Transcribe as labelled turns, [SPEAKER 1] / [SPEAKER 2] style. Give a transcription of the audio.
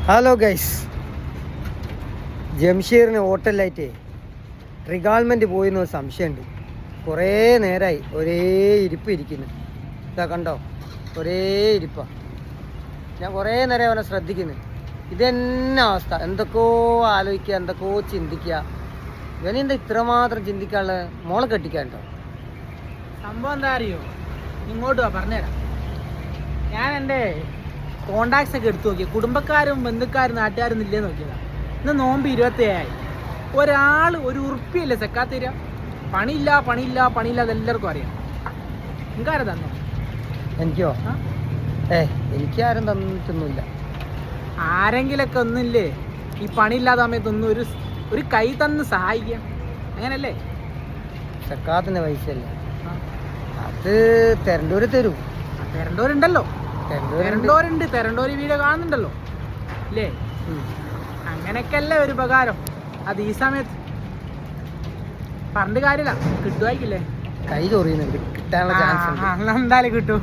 [SPEAKER 1] Hello guys, ജംഷീറിന് ഹോട്ടലിലായിട്ട് റിഗാൾമെൻറ്റ് പോയെന്ന് സംശയമുണ്ട്. കുറേ നേരമായി ഒരേ ഇരിപ്പ് ഇരിക്കുന്നു. ഇതാ കണ്ടോ, ഒരേ ഇരിപ്പാണ്. ഞാൻ കുറേ നേരം അവനെ ശ്രദ്ധിക്കുന്നു. ഇതന്നെ അവസ്ഥ. എന്തൊക്കെയോ ആലോചിക്കുക, എന്തൊക്കെയോ ചിന്തിക്കുക. ഇവനെന്താ ഇത്രമാത്രം ചിന്തിക്കാനുള്ള? മോളെ കെട്ടിക്കാണ്ടോ?
[SPEAKER 2] സംഭവം എന്താ അറിയോ? ഇങ്ങോട്ട് വാ, പറഞ്ഞുതരാം. ഞാൻ എൻ്റെ കോണ്ടാക്ട്സ് ഒക്കെ എടുത്തു നോക്കി. കുടുംബക്കാരും ബന്ധുക്കാരും നാട്ടുകാരും ഇല്ലേന്ന് നോക്കിയതാണ്. ഇന്ന് നോമ്പ് 27 ഒരാൾ ഒരു ഉറുപ്പിയല്ലേ സെക്കാത്ത് തരിക? പണിയില്ല പണിയില്ല പണിയില്ല, അതെല്ലാവർക്കും അറിയാം. നിങ്ങൾക്കാരും തന്നോ?
[SPEAKER 1] എനിക്കോ? എനിക്കാരും തന്നിട്ടൊന്നുമില്ല.
[SPEAKER 2] ആരെങ്കിലൊക്കെ ഒന്നില്ലേ ഈ പണിയില്ലാത്ത സമയത്തൊന്നും ഒരു കൈ തന്ന് സഹായിക്കാം, അങ്ങനല്ലേ?
[SPEAKER 1] സക്കാത്തിൻ്റെ പൈസയല്ലേ, അത് തെരണ്ടൂര് തരൂ.
[SPEAKER 2] തെരണ്ടോരുണ്ടല്ലോ, തെരണ്ടോര് വീഡിയോ കാണുന്നുണ്ടല്ലോ അല്ലേ? അങ്ങനെയൊക്കെ അല്ലേ ഒരു ഉപകാരം. അത് ഈ സമയത്ത് പറഞ്ഞിട്ട് കാര്യമില്ല, കിട്ടുമായിക്കില്ലേ?
[SPEAKER 1] കൈ ചൊറിയുന്നുണ്ട്, കിട്ടാനുള്ള ചാൻസ് ഉണ്ട്.
[SPEAKER 2] എന്തായാലും കിട്ടും.